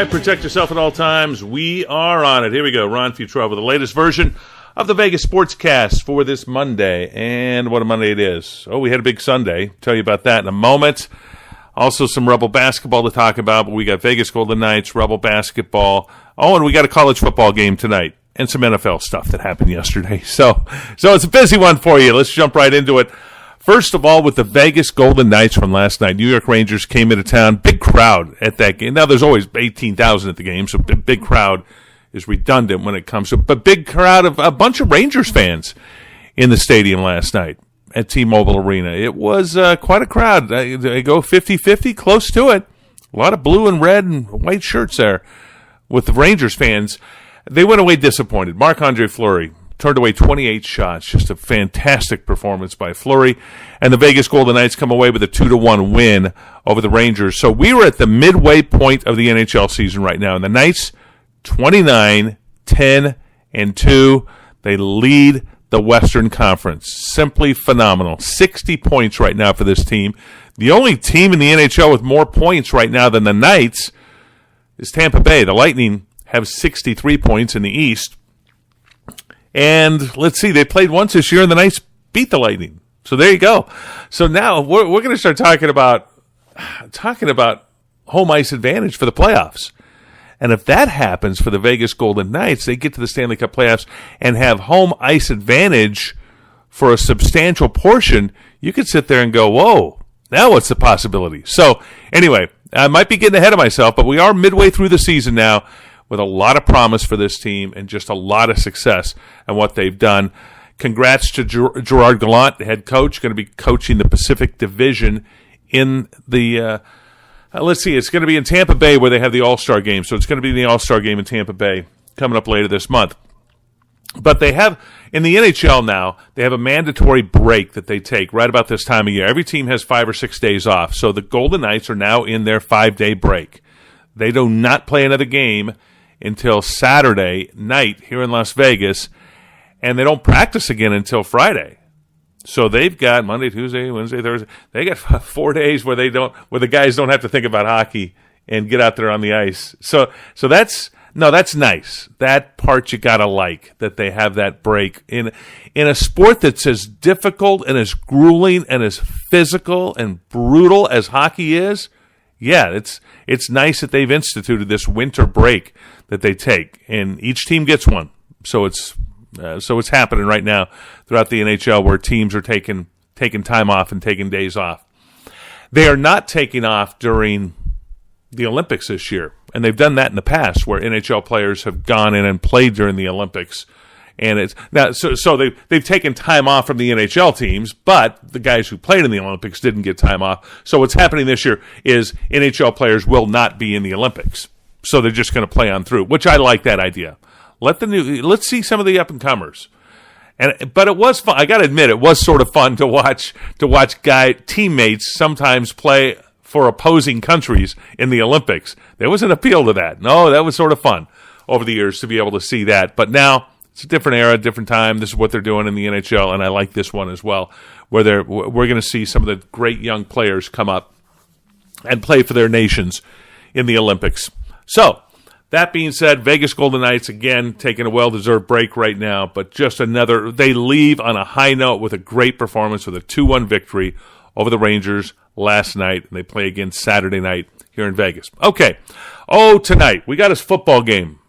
right, protect yourself at all times. We are on it. Here we go. Ron Futrell with the latest version of the Vegas Sportscast for this Monday. And what a Monday it is. Oh, we had a big Sunday. Tell you about that in a moment. Also some Rebel basketball to talk about, but we got Vegas Golden Knights, Rebel basketball. Oh, and we got a college football game tonight and some NFL stuff that happened yesterday. So it's a busy one for you. Let's jump right into it. First of all, with the Vegas Golden Knights from last night, New York Rangers came into town. Big crowd at that game. Now, there's always 18,000 at the game, so big crowd is redundant when it comes to, but big crowd of a bunch of Rangers fans in the stadium last night at T-Mobile Arena. It was quite a crowd. They go 50-50, close to it. A lot of blue and red and white shirts there with the Rangers fans. They went away disappointed. Marc-Andre Fleury turned away 28 shots. Just a fantastic performance by Fleury. And the Vegas Golden Knights come away with a 2-1 win over the Rangers. So we were at the midway point of the NHL season right now. And the Knights, 29-10-2. They lead the Western Conference. Simply phenomenal. 60 points right now for this team. The only team in the NHL with more points right now than the Knights is Tampa Bay. The Lightning have 63 points in the East. And let's see, they played once this year, and the Knights beat the Lightning. So there you go. So now we're going to start talking about home ice advantage for the playoffs. And if that happens for the Vegas Golden Knights, they get to the Stanley Cup playoffs and have home ice advantage for a substantial portion. You could sit there and go, whoa, now what's the possibility? So anyway, I might be getting ahead of myself, but we are midway through the season now, with a lot of promise for this team and just a lot of success and what they've done. Congrats to Gerard Gallant, the head coach, going to be coaching the Pacific Division in the, let's see, it's going to be in Tampa Bay where they have the All-Star game. So it's going to be the All-Star game in Tampa Bay coming up later this month. But they have, in the NHL now, they have a mandatory break that they take right about this time of year. Every team has 5 or 6 days off. So the Golden Knights are now in their 5-day break. They do not play another game until Saturday night here in Las Vegas, and they don't practice again until Friday. So they've got Monday, Tuesday, Wednesday, Thursday. They got 4 days where the guys don't have to think about hockey and get out there on the ice. So that's nice. That part you gotta like, that they have that break in a sport that's as difficult and as grueling and as physical and brutal as hockey is. Yeah, it's nice that they've instituted this winter break that they take, and each team gets one. So it's happening right now throughout the NHL where teams are taking time off and taking days off. They are not taking off during the Olympics this year, and they've done that in the past where NHL players have gone in and played during the Olympics. And it's now so they've taken time off from the NHL teams, but the guys who played in the Olympics didn't get time off. So what's happening this year is NHL players will not be in the Olympics. So they're just going to play on through, which I like that idea. Let's see some of the up and comers. But it was fun. I got to admit, it was sort of fun to watch teammates sometimes play for opposing countries in the Olympics. There was an appeal to that. No, that was sort of fun over the years to be able to see that. But now it's a different era, different time. This is what they're doing in the NHL, and I like this one as well, where we're going to see some of the great young players come up and play for their nations in the Olympics. So, that being said, Vegas Golden Knights, again, taking a well-deserved break right now, but just they leave on a high note with a great performance with a 2-1 victory over the Rangers last night, and they play again Saturday night here in Vegas. Okay. Oh, tonight, we got a football game.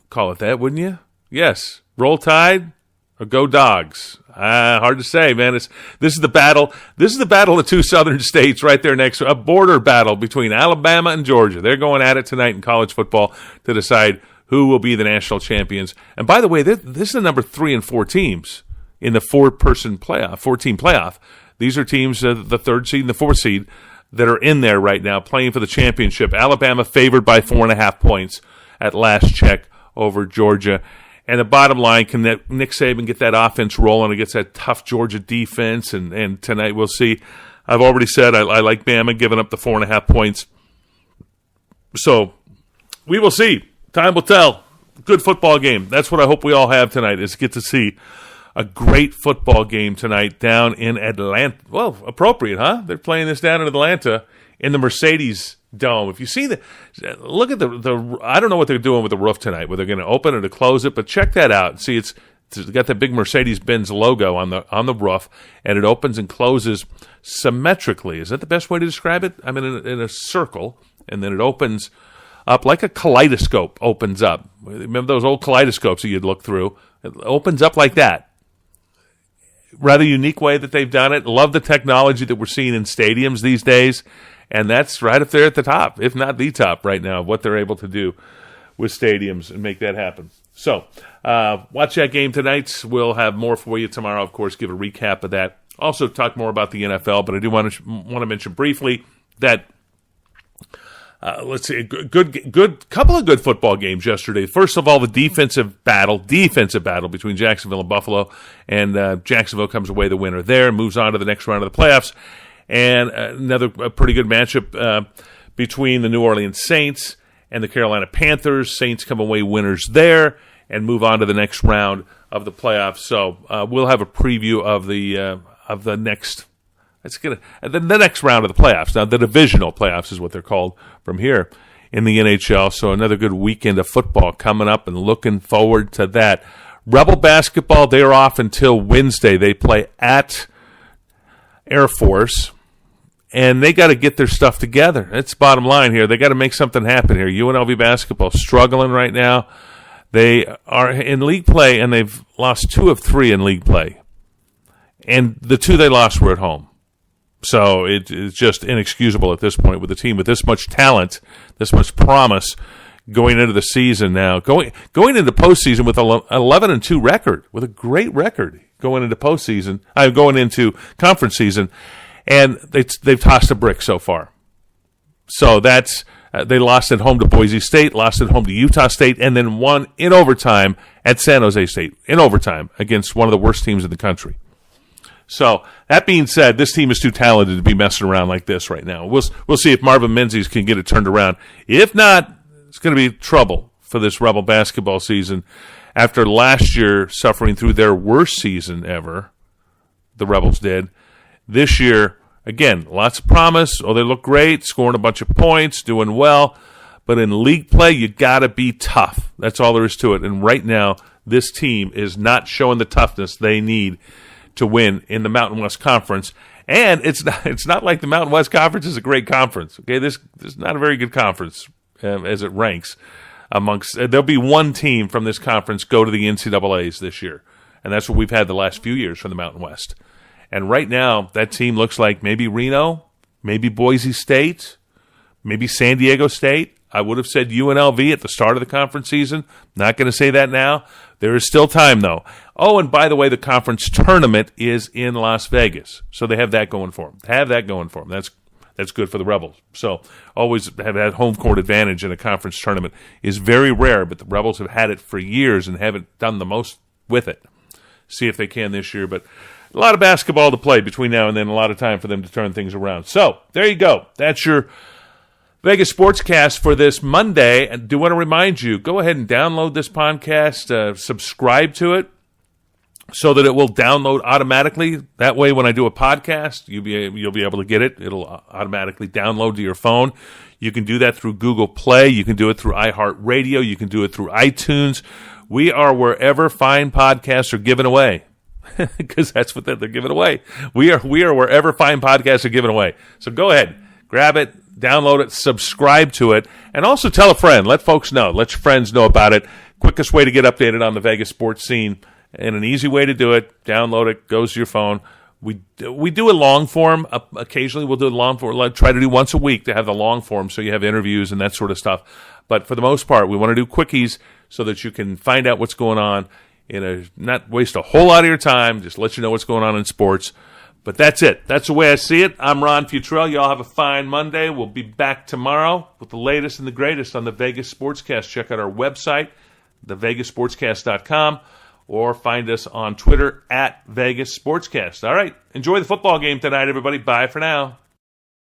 Call it that, wouldn't you? Yes. Roll Tide or go Dogs? Hard to say, man. This is the battle. This is the battle of two southern states right there next to a border battle between Alabama and Georgia. They're going at it tonight in college football to decide who will be the national champions. And by the way, this is the number 3 and 4 teams in the 4-team playoff. These are teams, the 3rd seed and the 4th seed, that are in there right now playing for the championship. Alabama favored by 4.5 points at last check over Georgia. And the bottom line, can Nick Saban get that offense rolling against that tough Georgia defense? And tonight we'll see. I've already said I like Bama giving up the 4.5 points. So we will see. Time will tell. Good football game. That's what I hope we all have tonight, is get to see a great football game tonight down in Atlanta. Well, appropriate, huh? They're playing this down in Atlanta in the Mercedes dome. If you see look at the I don't know what they're doing with the roof tonight, whether they're going to open it or close it, but check that out. See, it's got that big Mercedes-Benz logo on the roof, and it opens and closes symmetrically. Is that the best way to describe it? I mean, in a circle, and then it opens up like a kaleidoscope opens up. Remember those old kaleidoscopes that you'd look through? It opens up like that. Rather unique way that they've done it. Love the technology that we're seeing in stadiums these days, and that's right up there at the top, if not the top right now, of what they're able to do with stadiums and make that happen. So, watch that game tonight. We'll have more for you tomorrow, of course, give a recap of that. Also talk more about the NFL, but I do want to mention briefly that let's see, good couple of good football games yesterday. First of all, the defensive battle between Jacksonville and Buffalo, and Jacksonville comes away the winner there, moves on to the next round of the playoffs, and another pretty good matchup between the New Orleans Saints and the Carolina Panthers. Saints come away winners there and move on to the next round of the playoffs. So we'll have a preview of the next. The next round of the playoffs. Now, the divisional playoffs is what they're called from here in the NHL. So another good weekend of football coming up, and looking forward to that. Rebel basketball, they're off until Wednesday. They play at Air Force, and they got to get their stuff together. That's the bottom line here. They got to make something happen here. UNLV basketball struggling right now. They are in league play, and they've lost 2 of 3 in league play. And the 2 they lost were at home. So it's just inexcusable at this point with a team with this much talent, this much promise going into the season now. Going into postseason with an 11-2 record, with a great record going into postseason. Going into conference season, and they've tossed a brick so far. So that's they lost at home to Boise State, lost at home to Utah State, and then won in overtime at San Jose State in overtime against one of the worst teams in the country. So that being said, this team is too talented to be messing around like this right now. We'll see if Marvin Menzies can get it turned around. If not, it's going to be trouble for this Rebel basketball season. After last year suffering through their worst season ever, the Rebels did. This year, again, lots of promise. Oh, they look great, scoring a bunch of points, doing well. But in league play, you got to be tough. That's all there is to it. And right now, this team is not showing the toughness they need to win in the Mountain West Conference. And it's not like the Mountain West Conference is a great conference. Okay, this is not a very good conference as it ranks amongst. There'll be one team from this conference go to the NCAAs this year, and that's what we've had the last few years from the Mountain West. And right now, that team looks like maybe Reno, maybe Boise State, maybe San Diego State. I would have said UNLV at the start of the conference season. Not going to say that now. There is still time, though. Oh, and by the way, the conference tournament is in Las Vegas. So they have that going for them. That's good for the Rebels. So always have that home court advantage in a conference tournament is very rare, but the Rebels have had it for years and haven't done the most with it. See if they can this year. But a lot of basketball to play between now and then, a lot of time for them to turn things around. So there you go. That's your Vegas Sportscast for this Monday. I do want to remind you, go ahead and download this podcast, subscribe to it so that it will download automatically. That way, when I do a podcast, you'll be able to get it. It'll automatically download to your phone. You can do that through Google Play. You can do it through iHeartRadio. You can do it through iTunes. We are wherever fine podcasts are given away. Because that's what they're giving away. We are wherever fine podcasts are given away. So go ahead, grab it, download it, subscribe to it, and also tell a friend. Let folks know. Let your friends know about it. Quickest way to get updated on the Vegas sports scene, and an easy way to do it. Download it. Goes to your phone. We do a long form. Occasionally we'll do a long form. We'll try to do once a week to have the long form so you have interviews and that sort of stuff. But for the most part, we want to do quickies so that you can find out what's going on not waste a whole lot of your time, just let you know what's going on in sports. But that's it. That's the way I see it. I'm Ron Futrell. Y'all have a fine Monday. We'll be back tomorrow with the latest and the greatest on the Vegas Sportscast. Check out our website, thevegasportscast.com, or find us on Twitter at Vegas Sportscast. All right. Enjoy the football game tonight, everybody. Bye for now.